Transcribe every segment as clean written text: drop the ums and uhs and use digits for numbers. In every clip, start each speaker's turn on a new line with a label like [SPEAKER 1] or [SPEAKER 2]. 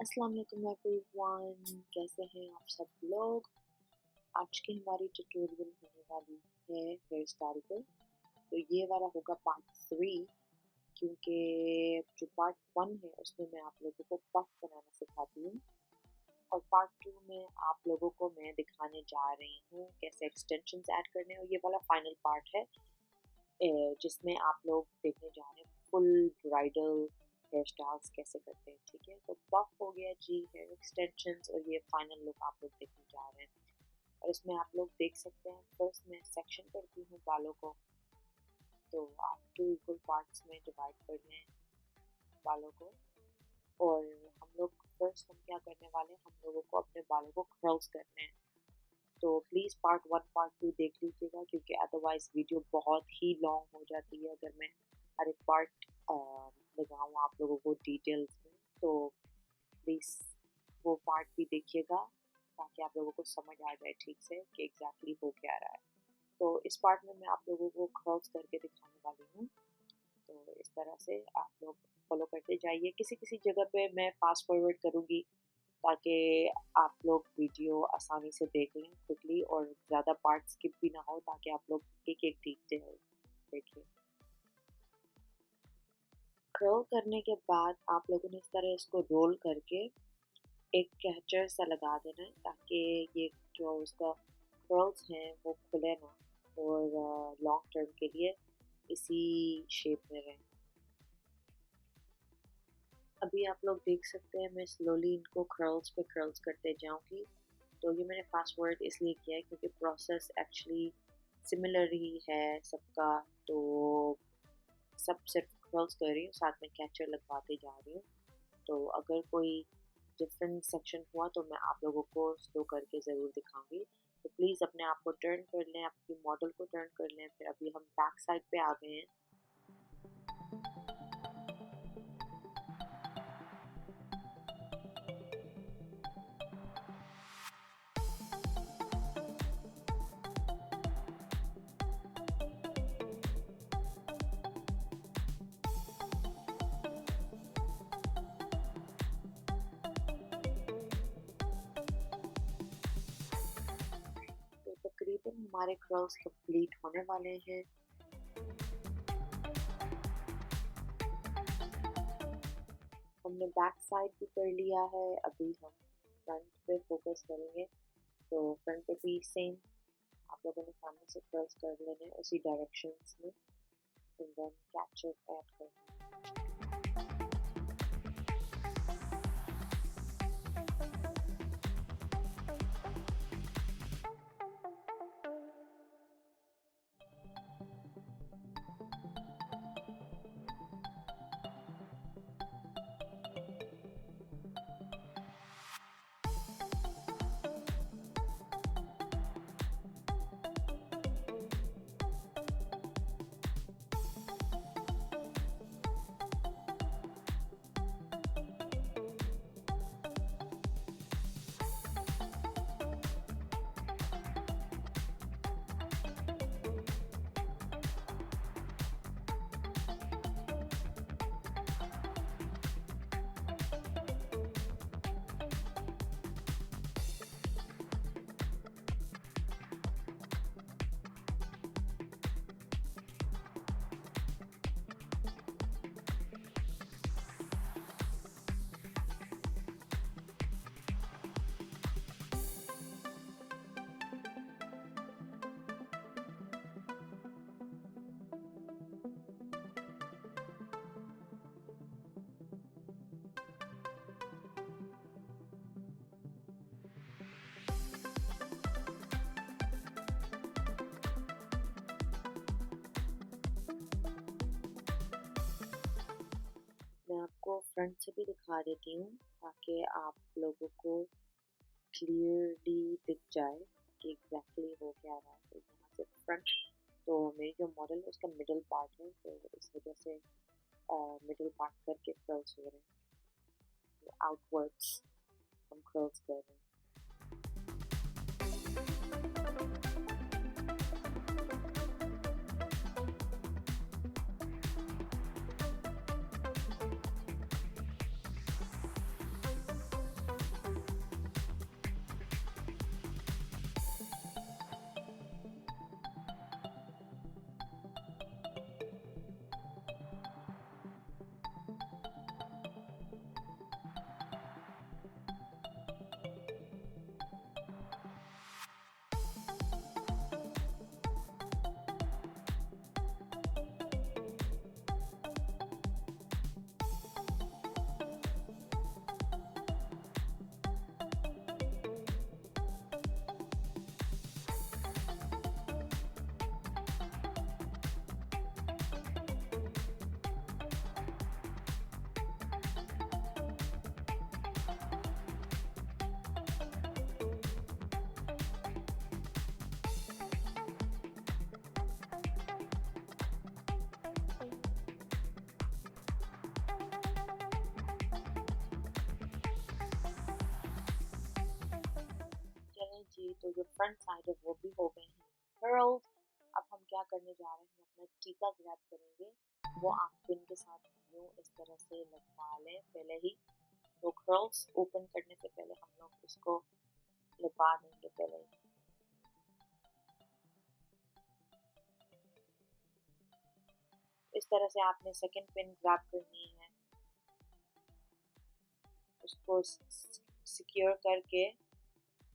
[SPEAKER 1] अस्सलाम वालेकुम एवरीवन, कैसे हैं आप सब लोग। आज की हमारी ट्यूटोरियल होने वाली है हेयर स्टाइल पे। तो ये वाला होगा पार्ट 3, क्योंकि जो पार्ट 1 है उसमें मैं आप लोगों को पफ बनाना सिखाती हूँ और पार्ट 2 में आप लोगों को मैं दिखाने जा रही हूँ कैसे एक्सटेंशंस ऐड करने हैं। और ये वाला फाइनल पार्ट है जिसमें आप लोग देखने जा रहे हैं फुल ब्राइडल हेयर स्टाइल्स कैसे करते हैं। ठीक है, तो पफ हो गया जी, हेयर एक्सटेंशंस, और ये फाइनल लुक आप लोग देखने जा रहे हैं। और इसमें आप लोग देख सकते हैं फर्स्ट मैं सेक्शन करती हूँ बालों को, तो आप 2 इक्वल पार्ट्स में डिवाइड कर लें बालों को। और हम लोग फर्स्ट हम क्या करने वाले हैं, हम लोगों को अपने बालों को कर्ल्स करने हैं। तो प्लीज़ पार्ट 1 पार्ट 2 देख लीजिएगा, क्योंकि अदरवाइज वीडियो बहुत ही लॉन्ग हो जाती है अगर मैं हर एक पार्ट लगाऊँ आप लोगों को डिटेल्स में। तो प्लीज़ वो पार्ट भी देखिएगा ताकि आप लोगों को समझ आ जाए ठीक से कि एग्जैक्टली हो क्या रहा है। तो इस पार्ट में मैं आप लोगों को कर्ल्स करके दिखाने वाली हूँ। तो इस तरह से आप लोग फॉलो करते जाइए। किसी किसी जगह पे मैं फास्ट फॉरवर्ड करूँगी ताकि आप लोग वीडियो आसानी से देख लें क्विकली, और ज़्यादा पार्ट स्किप भी ना हो ताकि आप लोग एक एक डिटेल देखें। कर्ल करने के बाद आप लोगों ने इस तरह इसको रोल करके एक कैचर सा लगा देना है ताकि ये जो उसका कर्ल्स हैं वो खुले ना और लॉन्ग टर्म के लिए इसी शेप में रहें। अभी आप लोग देख सकते हैं मैं स्लोली इनको कर्ल्स पे कर्ल्स करते जाऊंगी। तो ये मैंने फास्ट वर्ड इसलिए किया है क्योंकि प्रोसेस एक्चुअली सिमिलर ही है सबका। तो सब सिर्फ कर्ल्स कर रही हूँ, साथ में कैचर लगवाते जा रही हूँ। तो अगर कोई डिफरेंट सेक्शन हुआ तो मैं आप लोगों को स्लो करके ज़रूर दिखाऊंगी। तो प्लीज़ अपने आप को टर्न कर लें, आपकी मॉडल को टर्न कर लें। फिर अभी हम बैक साइड पे आ गए हैं। तो तकरीबन हमारे कर्ल्स कंप्लीट होने वाले हैं। हमने बैक साइड भी कर लिया है, अभी हम फ्रंट पे फोकस करेंगे। तो फ्रंट पे भी सेम आप लोगों ने सामने से कर्ल्स कर लेने उसी डायरेक्शंस में, एंड देन कैचर ऐड करना। मैं आपको फ्रंट से भी दिखा देती हूँ ताकि आप लोगों को क्लियरली दिख जाए कि एग्जैक्टली हो क्या रहा है। तो यहाँ से फ्रंट, तो मेरी जो मॉडल है उसका मिडल पार्ट है, तो इस वजह से मिडल पार्ट करके कर्ल्स हो रहे हैं। तो आउटवर्ड्स हम कर्ल्स कर रहे हैं। फ्रंट साइड है वो भी हो गए हैं कर्ल्ड। अब हम क्या करने जा रहे हैं, अपना टीका ग्रैब करेंगे, वो आप पिन के साथ यूँ इस तरह से लगा लें पहले ही। तो कर्ल्स ओपन करने से पहले हम लोग इसको लगा देंगे पहले ही। इस तरह से आपने सेकंड पिन ग्रैब करनी है, उसको सिक्योर करके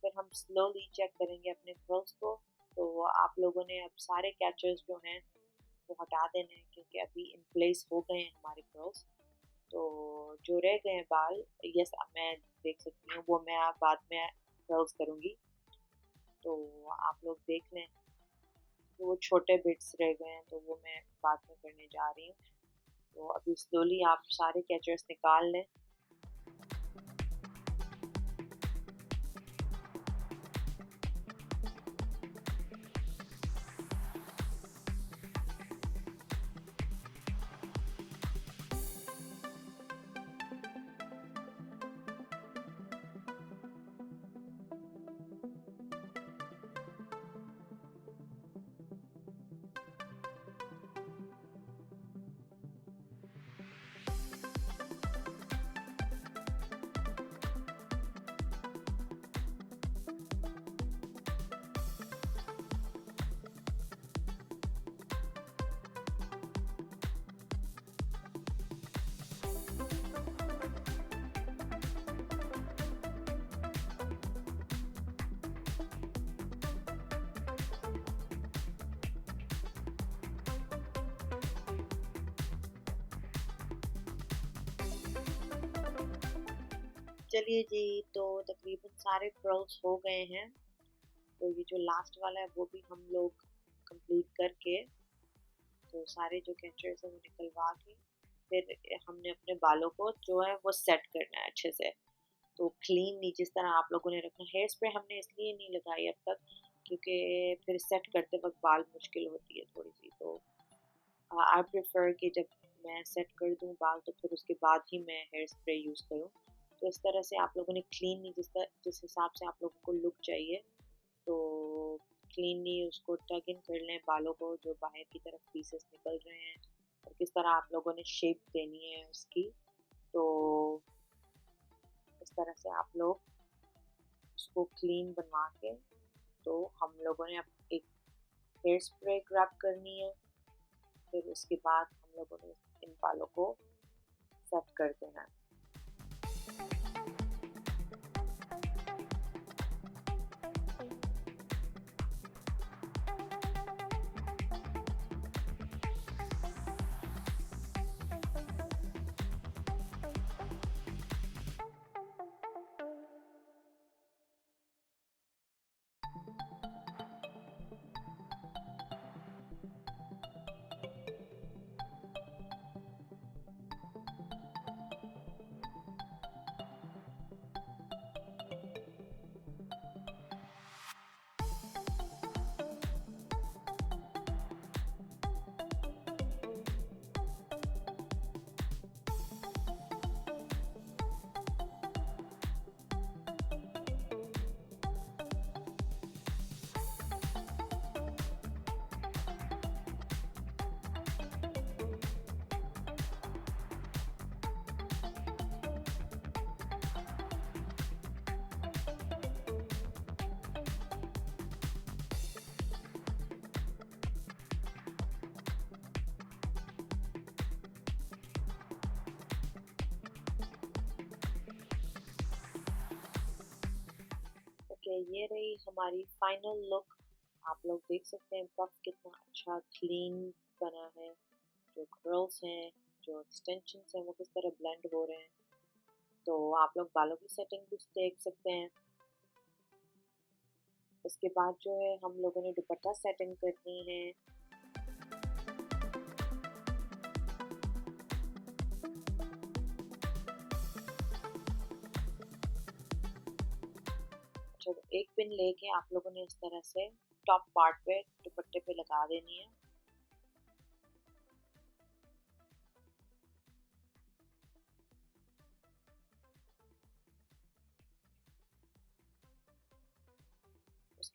[SPEAKER 1] फिर हम स्लोली चेक करेंगे अपने कर्ल्स को। तो आप लोगों ने अब सारे कैचर्स जो हैं वो हटा देने हैं, क्योंकि अभी इन प्लेस हो गए हैं हमारे कर्ल्स। तो जो रह गए हैं बाल, यस मैं देख सकती हूँ, वो मैं बाद में कर्ल्स करूँगी। तो आप लोग देख लें, तो वो छोटे बिट्स रह गए हैं तो वो मैं बाद में करने जा रही हूँ। तो अभी स्लोली आप सारे कैचर्स निकाल लें। चलिए जी, तो तकरीबन सारे कर्ल्स हो गए हैं। तो ये जो लास्ट वाला है वो भी हम लोग कंप्लीट करके, तो सारे जो कैचर्स हैं वो निकलवा के फिर हमने अपने बालों को जो है वो सेट करना है अच्छे से। तो क्लीन नहीं, जिस तरह आप लोगों ने रखना। हेयर स्प्रे हमने इसलिए नहीं लगाई अब तक क्योंकि फिर सेट करते वक्त बाल मुश्किल होती है थोड़ी सी। तो आई प्रेफर कि जब मैं सेट कर दूँ बाल तो फिर उसके बाद ही मैं हेयर स्प्रे यूज़ करूँ। तो इस तरह से आप लोगों ने क्लीन नहीं, जिस हिसाब से आप लोगों को लुक चाहिए, तो क्लीनली उसको टग इन कर लें बालों को, जो बाहर की तरफ पीसेस निकल रहे हैं, और किस तरह आप लोगों ने शेप देनी है उसकी। तो इस तरह से आप लोग उसको क्लीन बनवा के, तो हम लोगों ने अब एक हेयर स्प्रे ग्रैब करनी है, फिर उसके बाद हम लोगों ने इन बालों को सेट कर देना है। ये रही हमारी फाइनल लुक। आप लोग देख सकते हैं पफ कितना अच्छा क्लीन बना है, जो कर्ल्स हैं, जो एक्सटेंशंस हैं वो किस तरह ब्लेंड हो रहे हैं। तो आप लोग बालों की सेटिंग भी देख सकते हैं। इसके बाद जो है हम लोगों ने दुपट्टा सेटिंग करनी है। जब एक पिन लेके आप लोगों ने इस तरह से टॉप पार्ट पे दुपट्टे पे लगा देनी है।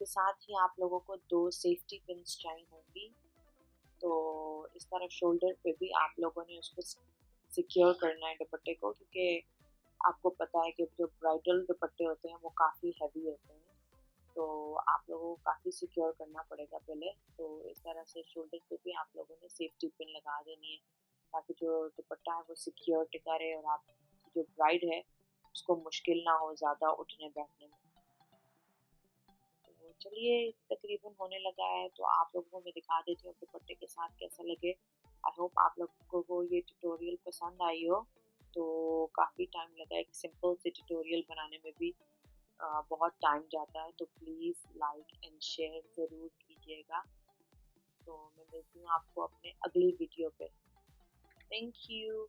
[SPEAKER 1] उसके साथ ही आप लोगों को 2 सेफ्टी पिन्स चाहिए होंगी। तो इस तरह शोल्डर पे भी आप लोगों ने उसको सिक्योर करना है दुपट्टे को, क्योंकि आपको पता है कि जो ब्राइडल दुपट्टे होते हैं वो काफ़ी हैवी होते हैं, तो आप लोगों को काफ़ी सिक्योर करना पड़ेगा पहले। तो इस तरह से शोल्डर पे भी आप लोगों ने सेफ्टी पिन लगा देनी है, ताकि जो दुपट्टा है वो सिक्योर टिका रहे और आपकी जो ब्राइड है उसको मुश्किल ना हो ज़्यादा उठने बैठने में। तो चलिए तकरीबन होने लगा है, तो आप लोगों को मैं दिखा देती हूँ दुपट्टे के साथ कैसा लगे। आई होप आप लोगों को ये ट्यूटोरियल पसंद आई हो। तो काफ़ी टाइम लगा एक सिंपल से ट्यूटोरियल बनाने में भी, बहुत टाइम जाता है, तो प्लीज़ लाइक एंड शेयर ज़रूर कीजिएगा। तो मैं मिलती हूँ आपको अपने अगली वीडियो पे। Thank you.